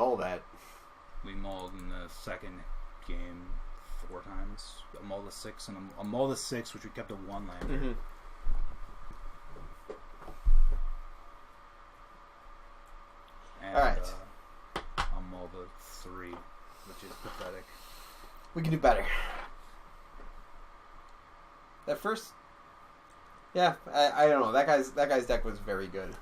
mull that. We mulled in the second game 4 times. A mull to 6 and a mull to 6, which we kept a 1-lander. Mm-hmm. And, all right. A mull to 3, which is pathetic. We can do better. That first, yeah, I don't know. That guy's deck was very good.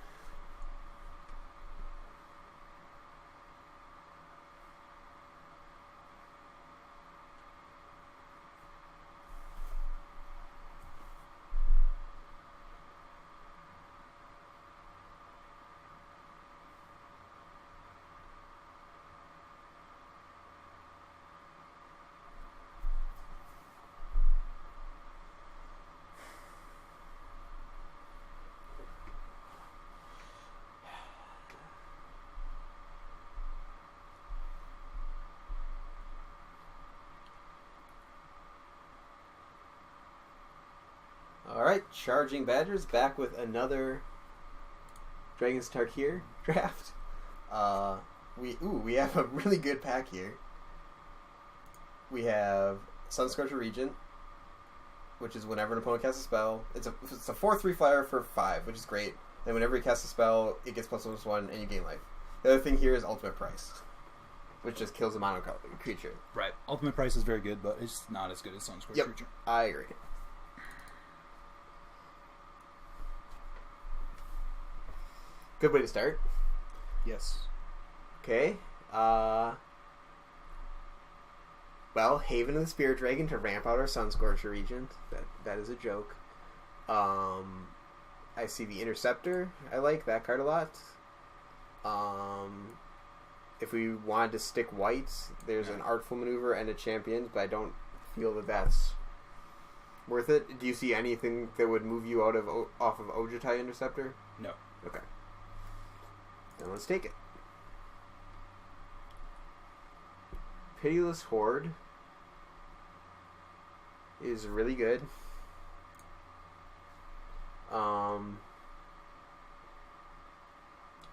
Alright, Charging Badgers back with another Dragon's Tarkir draft. We have a really good pack here. We have Sunscorcher Regent, which is whenever an opponent casts a spell. It's a 4/3 flyer for 5, which is great. And whenever he casts a spell, it gets +1/+1 and you gain life. The other thing here is Ultimate Price, which just kills a mono creature. Right. Ultimate Price is very good, but it's not as good as Sunscorcher Regent. I agree. Good way to start. Yes. Okay. Well, Haven of the Spirit Dragon to ramp out our Sunscorcher Regent. That is a joke. I see the Interceptor. I like that card a lot. If we wanted to stick whites, there's an Artful Maneuver and a Champion, but I don't feel that that's worth it. Do you see anything that would move you off of Ojutai Interceptor? No. Okay. Then let's take it. Pitiless Horde is really good.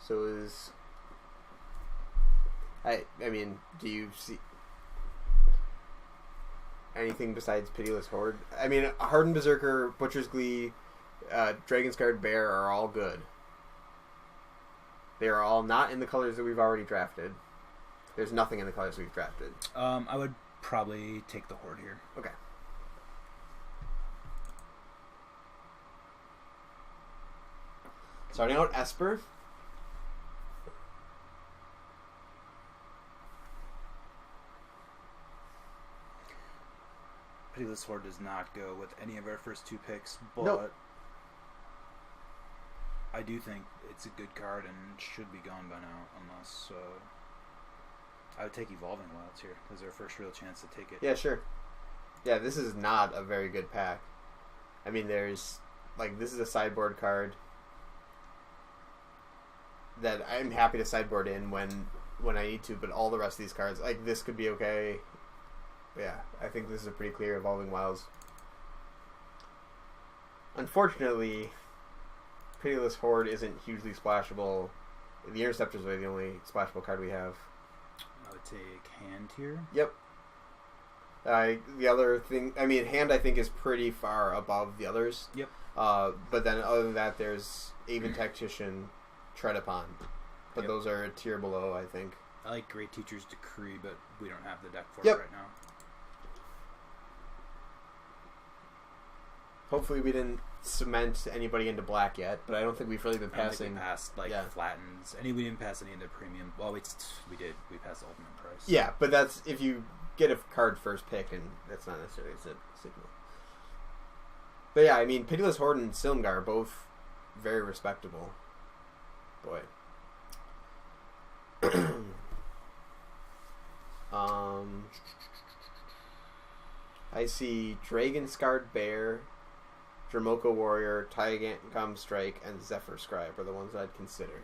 So is I mean, do you see anything besides Pitiless Horde? I mean, Hardened Berserker, Butcher's Glee, Dragon's Guard Bear are all good. They are all not in the colors that we've already drafted. There's nothing in the colors we've drafted. I would probably take the Horde here. Okay. Starting out, Esper. Pitiless Horde does not go with any of our first 2 picks, but Nope. I do think it's a good card and should be gone by now, unless I would take Evolving Wilds here as our first real chance to take it. Yeah, sure. Yeah, this is not a very good pack. I mean, there's this is a sideboard card that I'm happy to sideboard in when I need to, but all the rest of these cards, this could be okay. Yeah, I think this is a pretty clear Evolving Wilds. Unfortunately, Pitiless Horde isn't hugely splashable. The Interceptor's really the only splashable card we have. I would take Hand here. Yep. The other thing, I mean, Hand I think is pretty far above the others. Yep. But then other than that, there's Aven Tactician, Tread Upon. But those are a tier below, I think. I like Great Teacher's Decree, but we don't have the deck for Yep. it right now. Hopefully we didn't cement anybody into black yet, but I don't think we've really been passing. We passed Flattens. We didn't pass any of the premium. Well, we did. We passed the Ultimate Price. Yeah, but that's if you get a card first pick, and that's not necessarily a signal. But yeah, I mean, Pitiless Horde and Silumgar are both very respectable. Boy. I see Dragon Scarred Bear, Dramoka Warrior, Gum Strike, and Zephyr Scribe are the ones I'd consider.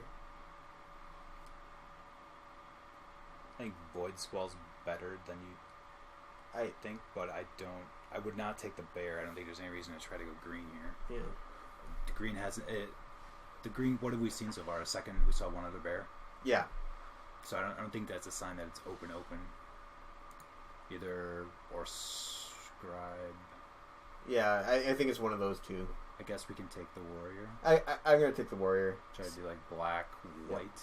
I think Void Squall's better than you think, but I would not take the bear. I don't think there's any reason to try to go green here. Yeah. The green hasn't... The green, what have we seen so far? We saw one other bear? Yeah. So I don't think that's a sign that it's open. Either or scribe. Yeah, I think it's one of those two. I guess we can take the warrior. I'm gonna take the warrior. Try to do like black, white.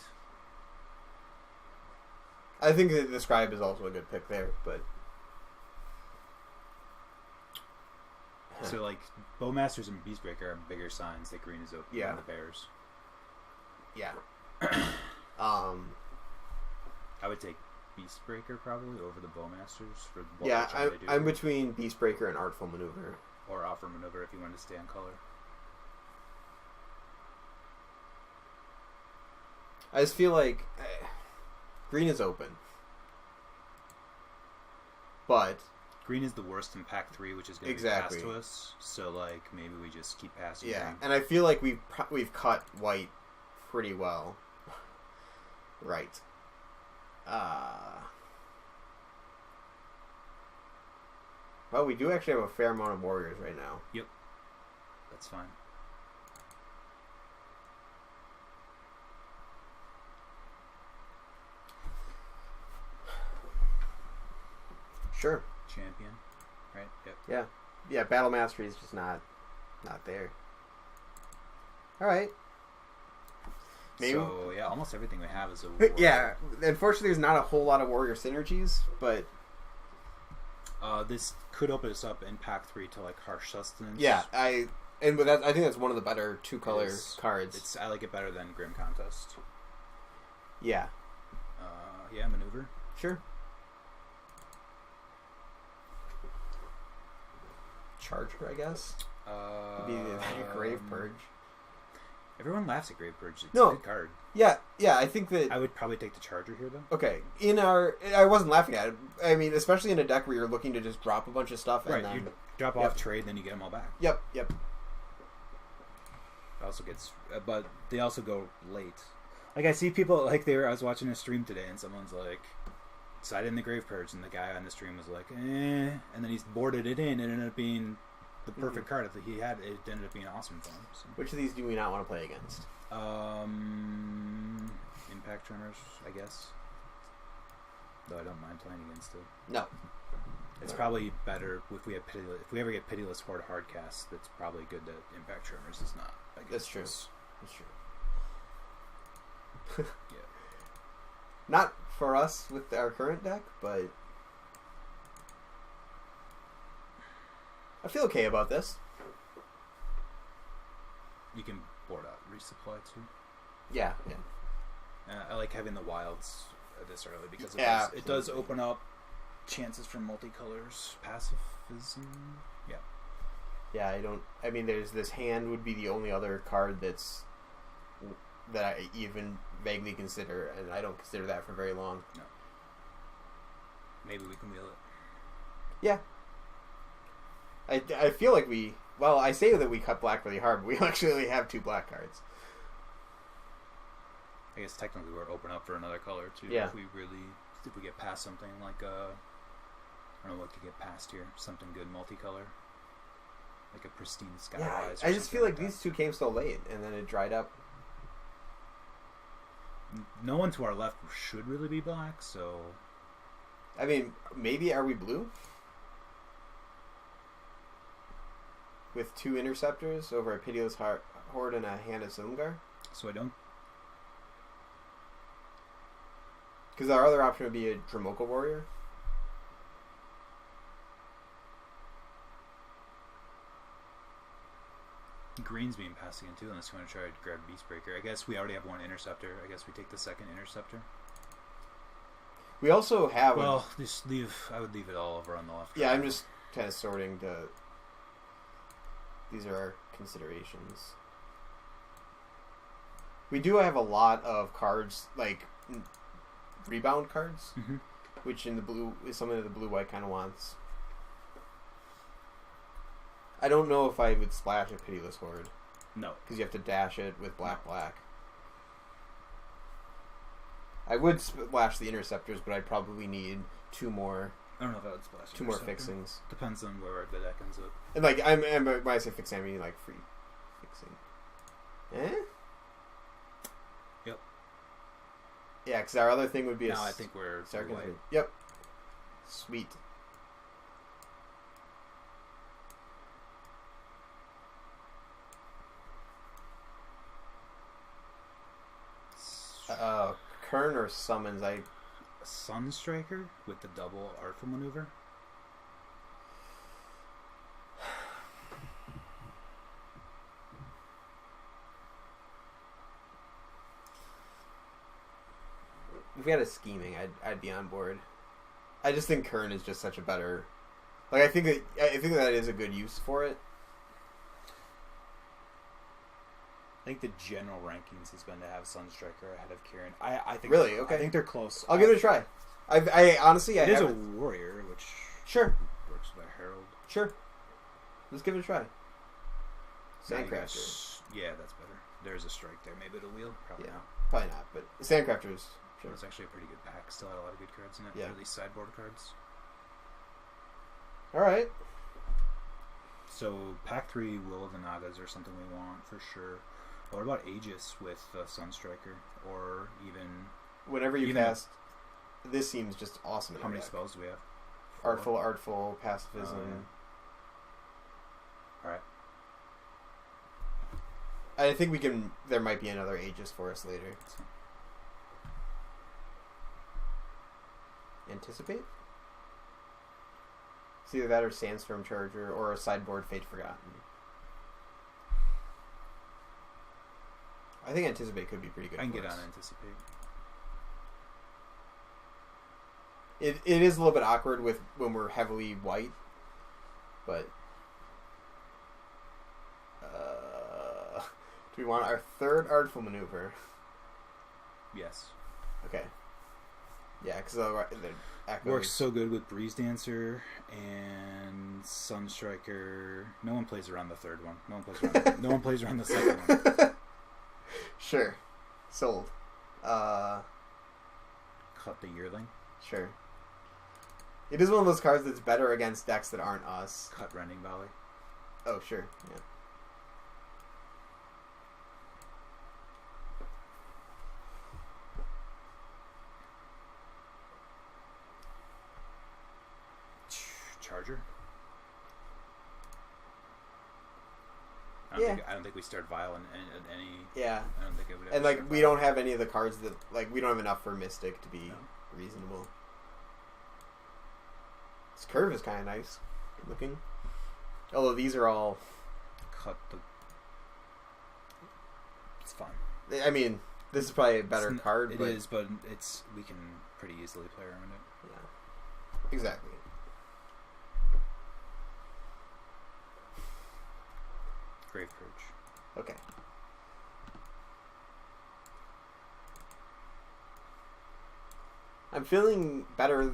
I think that the scribe is also a good pick there, but so like Bowmasters and Beastbreaker are bigger signs that green is open than the bears. Yeah. I would take Beastbreaker probably over the Bowmasters for what yeah. we're trying to do. I'm between Beastbreaker and Artful Maneuver, or Offer Maneuver if you want to stay on color. I just feel like green is open, but green is the worst in pack 3, which is going to be passed to us. So like maybe we just keep passing. Yeah, green. and I feel like we've cut white pretty well. Right. Well, we do actually have a fair amount of warriors right now. Yep. That's fine. Sure. Champion. Right? Yep. Yeah. Yeah, Battle Mastery is just not there. Alright. Maybe. So, yeah, almost everything we have is a warrior. Yeah, unfortunately there's not a whole lot of warrior synergies, but this could open us up in pack 3 to like Harsh Sustenance. Yeah, I think that's one of the better two-color cards. I like it better than Grim Contest. Yeah. Yeah, Maneuver. Sure. Charger, I guess. Be the Grave Purge. Everyone laughs at Grave Purge. It's No. a good card. Yeah, I think that... I would probably take the Charger here, though. Okay, I wasn't laughing at it. I mean, especially in a deck where you're looking to just drop a bunch of stuff and then... you drop off trade, then you get them all back. Yep. It also gets... but they also go late. Like, I see people, like, I was watching a stream today, and someone's like, decided in the Grave Purge, and the guy on the stream was like, and then he's boarded it in, and it ended up being the perfect card that he had. It ended up being awesome for him. So. Which of these do we not want to play against? Impact Tremors, I guess. Though I don't mind playing against it. No. It's probably better if we ever get Pitiless Horde Hardcast. It's probably good that Impact Tremors is not. That's true. That's true. Yeah. Not for us with our current deck, but I feel okay about this. You can board out resupply too. Yeah. I like having the wilds this early because it does open up chances for multicolors, pacifism. Yeah. Yeah, I mean, there's this hand would be the only other card that I even vaguely consider, and I don't consider that for very long. No. Maybe we can wheel it. Yeah. I feel like I say that we cut black really hard, but we actually have 2 black cards. I guess technically we're open up for another color too. Yeah. If we get past something like I don't know what could get past here. Something good multicolor. Like a pristine Skywise. Yeah, I just feel like these 2 came so late, and then it dried up. No one to our left should really be black, so... I mean, maybe are we blue? With 2 Interceptors over a Pitiless Horde and a Hand of Silumgar? So I don't... Because our other option would be a Dromoka Warrior. Green's being passed again too, unless you want to try to grab Beastbreaker. I guess we already have 1 Interceptor. I guess we take the second Interceptor. We also have... I would leave it all over on the left. Yeah, I'm just kind of sorting to... These are our considerations. We do have a lot of cards, like rebound cards, which in the blue is something that the blue-white kind of wants. I don't know if I would splash a Pitiless Horde. No. Because you have to dash it with black. I would splash the Interceptors, but I'd probably need 2 more. I don't know if I would splash 2 more fixings. Depends on where the deck ends up. And when I say fixing, I mean like free fixing. Yeah, because our other thing would be now I think we're Sarkhan's. white. Yep. Sweet. Kern or summons? A Sunstriker with the double artful maneuver. If we had a scheming, I'd be on board. I just think Kern is just such a better. Like I think that is a good use for it. I think the general rankings has been to have Sunstriker ahead of Kieran. I think Really? Okay. I think they're close. I'll give it a try. I honestly it is a warrior, which sure works with a herald. Sure. Let's give it a try. Now you Sandcrafter. Yeah, that's better. There's a strike there. Maybe it'll wheel. Probably Yeah. not. Probably not, but Sandcrafters. Sure. It's actually a pretty good pack. Still had a lot of good cards in it. Yeah. At least sideboard cards. All right. So pack 3 Will of the Nagas are something we want for sure. What about Aegis with Sunstriker, or even Whenever you cast, this seems just awesome. How many spells do we have? 4. Artful, Pacifism. All right. I think we can. There might be another Aegis for us later. Anticipate? It's either that or Sandstorm Charger or a sideboard Fate Forgotten. I think Anticipate could be pretty good. I can for get us. on Anticipate. It is a little bit awkward with when we're heavily white, but do we want our third Artful Maneuver? Yes. Okay. Yeah, because the echoes Works so good with Breeze Dancer and Sunstriker. No one plays around the third one. No one plays around. No one plays around the second one. Sure. Sold. Cut the Yearling. Sure. It is one of those cards that's better against decks that aren't us. Cut Rending Volley. Oh, sure. Yeah. Charger. Yeah. I don't think we start Vile in any. Yeah. I don't think it would. And like we don't have any of the cards that like we don't have enough for Mystic to be reasonable. This curve is kind of nice looking. Although these are all. Cut the. It's fun. I mean, this is probably a better It's card. It but is, but it's we can pretty easily play around it. Yeah. Exactly. Grave Purge. Okay. I'm feeling better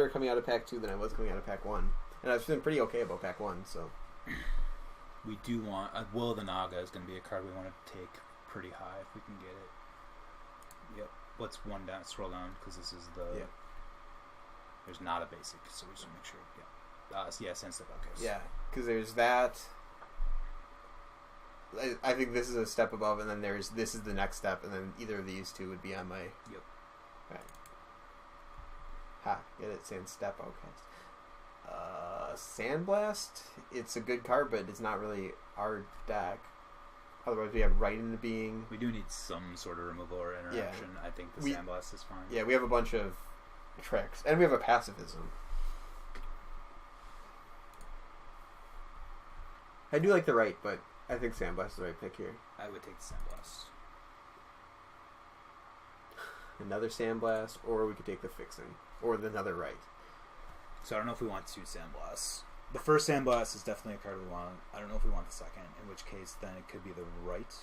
coming out of pack 2 than I was coming out of pack 1. And I was feeling pretty okay about pack 1, so. We do want Will of the Naga is going to be a card we want to take pretty high if we can get it. Yep. What's one down? Scroll down because this is the. Yep. There's not a basic, so we should make sure. Yeah. Yeah. Sense of okay. Yeah, because there's that. I think this is a step above, and then this is the next step, and then either of these two would be on my. Yep. Right. Ha! Get it? Sand step. Okay. Sandblast. It's a good card, but it's not really our deck. Otherwise, we have Right into Being. We do need some sort of removal or interaction. I think the Sandblast is fine. Yeah, we have a bunch of tricks, and we have a Pacifism. I do like the Right, but I think Sandblast is the right pick here. I would take the Sandblast. Another Sandblast, or we could take the Fixing, or another Right. So I don't know if we want 2 Sandblasts. The first Sandblast is definitely a card we want. I don't know if we want the second, in which case then it could be the Right.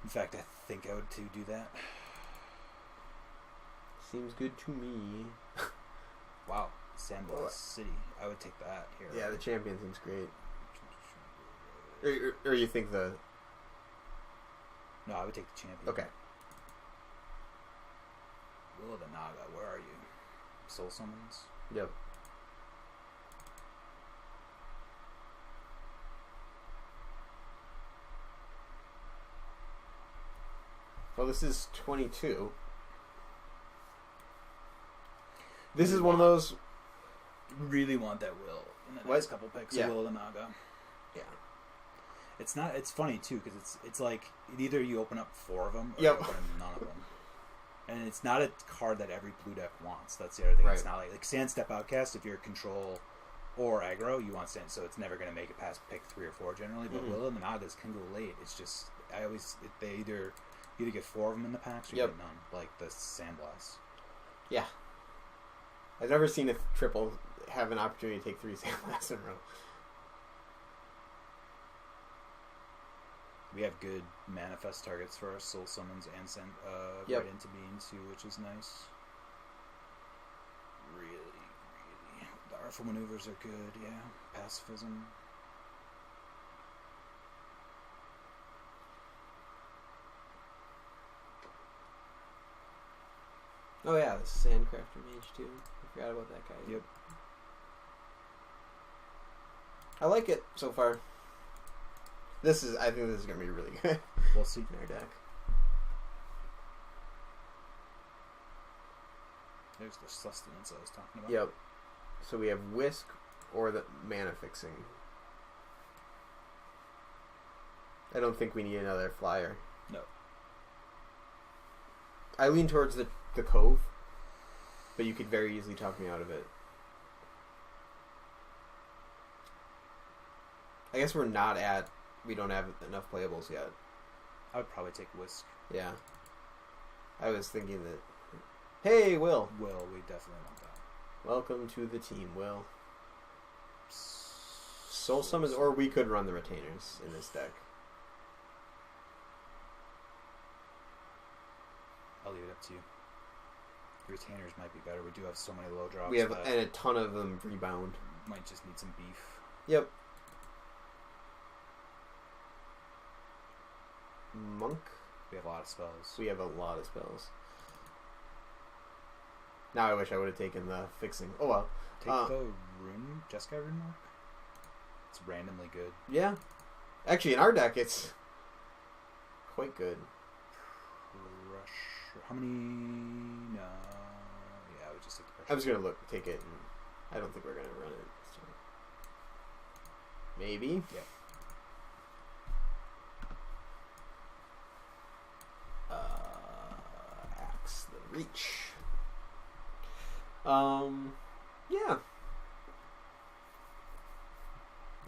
In fact, I think I would do that. Seems good to me. Wow, Sandblast City. I would take that here. Yeah, the Champion seems great. Or you think the... No, I would take the Champion. Okay. Will of the Naga, where are you? Soul Summons? Yep. Oh, this is 22. This is one of those... Really want that Will in the next couple picks. Yeah. Will Amaga. Yeah. It's not. It's funny too because it's like either you open up 4 of them or Yep. you open none of them, and it's not a card that every blue deck wants. That's the other thing. Right. It's not like Sand Step Outcast. If you're control or aggro, you want Sand, so it's never going to make it past pick 3 or 4 generally. But Will and Amagas can go late. It's just they either get 4 of them in the packs or you get none, like the Sandblast. Yeah. I've never seen a triple have an opportunity to take 3 Sandblasts in a row. We have good manifest targets for our Soul Summons and send right into being too, which is nice. Really. The Artful Maneuvers are good, yeah. Pacifism. Oh yeah, the Sandcrafter Mage too. I forgot about that guy. Yep. I like it so far. I think this is going to be really good. We'll see. In our deck. There's the sustenance I was talking about. Yep. So we have Whisk or the mana fixing. I don't think we need another flyer. No. I lean towards the Cove, but you could very easily talk me out of it. I guess we don't have enough playables yet. I would probably take Whisk. Yeah. I was thinking that... Hey, Will! Will, we definitely want that. Welcome to the team, Will. Soul Summons, or we could run the Retainers in this deck. I'll leave it up to you. Retainers might be better. We do have so many low drops. We have and a ton of them rebound. Might just need some beef. Yep. Monk. We have a lot of spells. We have a lot of spells. Now I wish I would have taken the fixing. Oh well. Take the rune, Jeskai rune mark. It's randomly good. Yeah. Actually, in our deck, it's quite good. Rush. How many? No. Yeah, I would just take the pressure. I was gonna take it, and I don't think we're gonna run it. So. Maybe. Yeah. Axe the Reach. Yeah.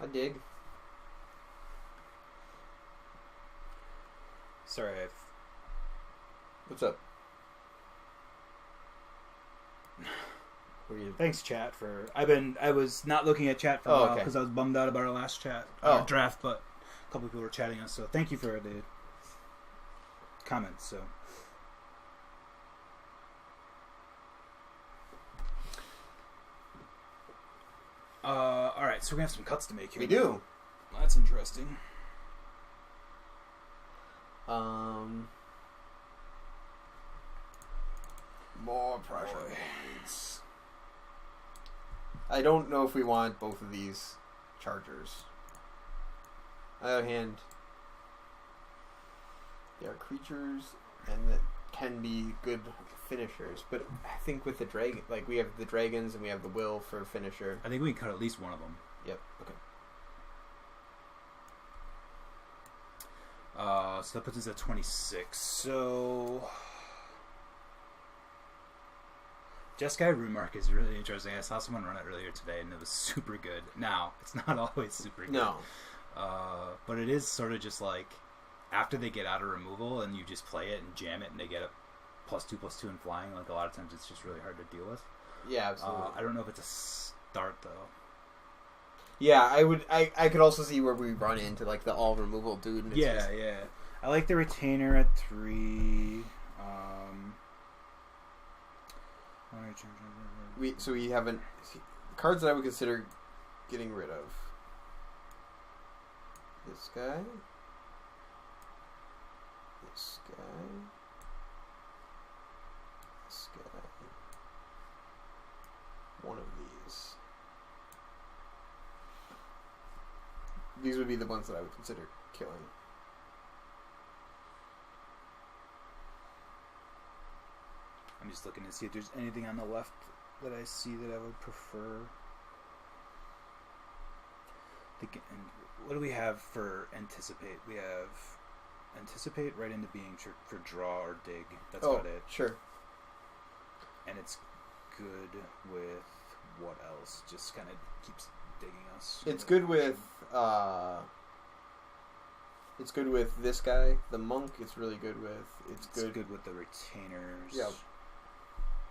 I dig. Sorry, What's up? Thanks, chat, for... I was not looking at chat for a while because I was bummed out about our last draft, but a couple of people were chatting us, so thank you for the comments, so... Alright, so we're going to have some cuts to make here. We do. That's interesting. More pressure points. I don't know if we want both of these chargers. On the other hand, they are creatures and that can be good finishers. But I think with the dragon, like we have the dragons and we have the will for finisher. I think we can cut at least one of them. Yep. Okay. So that puts us at 26. So Jeskai Runemark is really interesting. I saw someone run it earlier today, and it was super good. Now, it's not always super good. No. But it is sort of just like after they get out of removal and you just play it and jam it and they get a +2/+2 in flying, like a lot of times it's just really hard to deal with. Yeah, absolutely. I don't know if it's a start, though. Yeah, I could also see where we run into like the all removal dude. And yeah. I like the Retainer at 3. We haven't cards that I would consider getting rid of. This guy. This guy. This guy. One of these. These would be the ones that I would consider killing. just looking to see if there's anything on the left that I see that I would prefer. What do we have for anticipate? We have anticipate right into being for draw or dig. That's about it. Sure. And it's good with what else? Just kind of keeps digging us. It's good with this guy, the monk. It's really good with. It's good with the retainers. Yeah.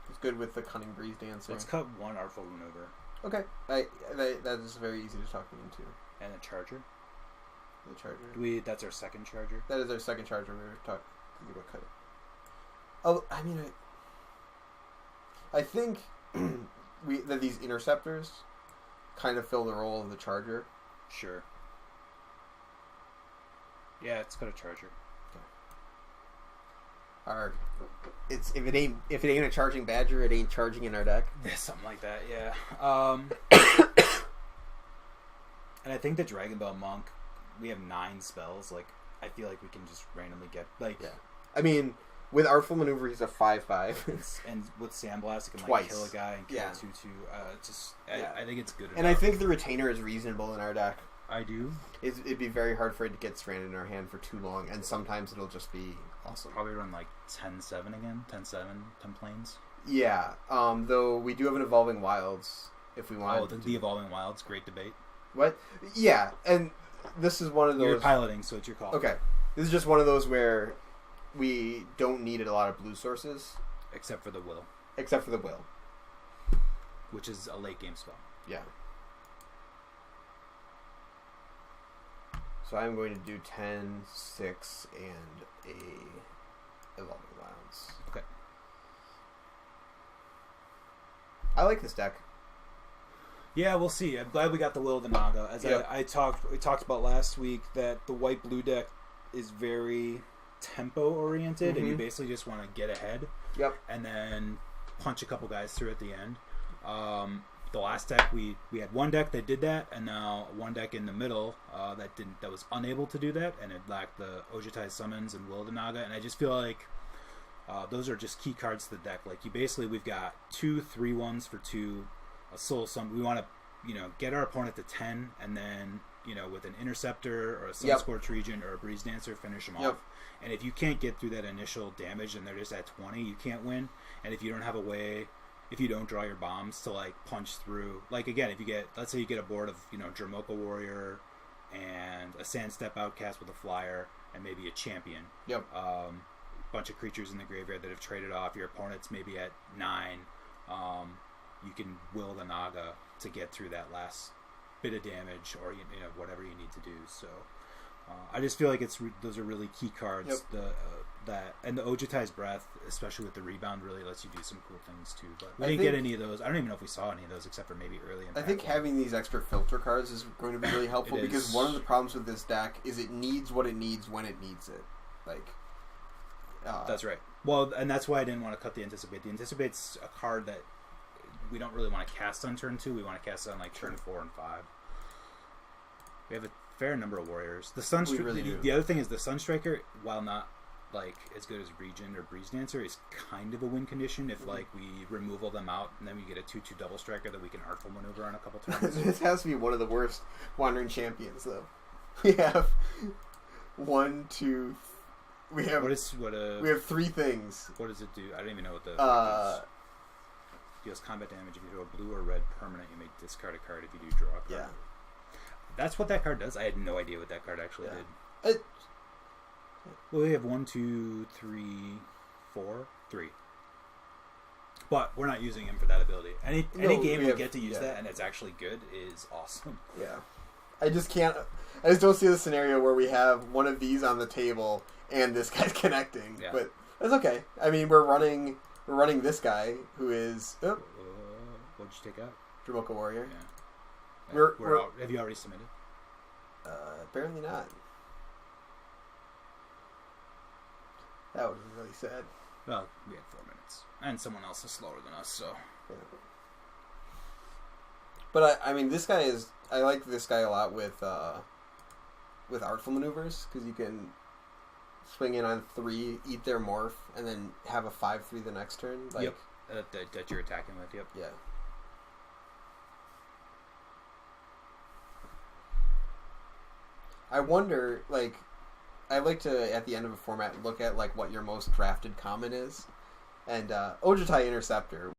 It's good with the cunning breeze dancer. Let's cut one artful maneuver. Okay, that is very easy to talk me into. And a charger. The charger. That's our second charger. That is our second charger. We were talking about cutting. Oh, I mean, I think that these interceptors kind of fill the role of the charger. Sure. Yeah, it's got a charger. It's if it ain't a charging badger, it ain't charging in our deck. Yeah, something like that. Yeah. And I think the Dragon Bell Monk, we have 9 spells. Like, I feel like we can just randomly get like. Yeah. I mean, with Artful Maneuver, he's a 5/5. And with Sandblast, you can Twice. Kill a guy and kill 2/2. I think it's good enough. And I think the Retainer is reasonable in our deck. I do. It'd be very hard for it to get stranded in our hand for too long, and sometimes it'll just be awesome. Probably run like 10-7 again. 10-7, 10 planes. Yeah. Though we do have an Evolving Wilds if we want. Oh, the Evolving Wilds, great debate. What? Yeah, and this is one of those. You're piloting, so it's your call. Okay. This is just one of those where we don't need a lot of blue sources. Except for the Will. Which is a late game spell. Yeah. So I'm going to do 10, 6, and a Evolving Wilds. Okay. I like this deck. Yeah, we'll see. I'm glad we got the Will of the Naga. As we talked about last week, that the white-blue deck is very tempo-oriented, and you basically just want to get ahead. Yep. And then punch a couple guys through at the end. The last deck we had one deck that did that, and now one deck in the middle that was unable to do that, and it lacked the Ojutai summons and Will of the Naga. And I just feel like those are just key cards to the deck. Like we've got 2 3/1s for 2, a soul summon. We want to get our opponent to 10, and then with an interceptor or a Sunscorch Regent or a Breeze Dancer, finish them off. And if you can't get through that initial damage and they're just at 20, you can't win. And if you don't have a way, if you don't draw your bombs to punch through, again, if you get, let's say you get a board of Dromoka Warrior and a Sandstep Outcast with a flyer and maybe a champion. Yep. Bunch of creatures in the graveyard that have traded off. Your opponent's maybe at 9. You can Will the Naga to get through that last bit of damage, or whatever you need to do. So I just feel like those are really key cards. Yep. And the Ojutai's Breath, especially with the rebound, really lets you do some cool things too. But we didn't get any of those. I don't even know if we saw any of those except for maybe early in. I think having these extra filter cards is going to be really helpful because one of the problems with this deck is it needs what it needs when it needs it. That's right. Well, and that's why I didn't want to cut the Anticipate. The Anticipate's a card that we don't really want to cast on turn 2. We want to cast it on turn 4 and 5. We have a fair number of warriors. The other thing is the Sunstriker, while not as good as Regent or Breeze Dancer, is kind of a win condition if we remove all them out and then we get a 2/2 double striker that we can artful maneuver on a couple turns. This has to be one of the worst Wandering Champions, though. We have 1, 2. We have 3 things. What does it do? I don't even know what the deals combat damage. If you do a blue or red permanent, you may discard a card if you do draw a card. Yeah. That's what that card does. I had no idea what that card actually did. Well, we have 1, 2, 3, 4, 3. But we're not using him for that ability. Any game we get to use that and it's actually good is awesome. Yeah. I just don't see the scenario where we have one of these on the table and this guy's connecting. Yeah. But that's okay. I mean, we're running this guy who is... what'd you take out? Dromoka Warrior. Yeah. We're out. Have you already submitted? Apparently not. That was really sad. Well, we had 4 minutes. And someone else is slower than us, so... Yeah. But I mean, this guy is... I like this guy a lot with Artful Maneuvers, because you can swing in on 3, eat their morph, and then have a 5/3 the next turn. Like, yep, that you're attacking with. Yep. Yeah. I wonder, like, I like to at the end of a format look at like what your most drafted common is, and Ojutai Interceptor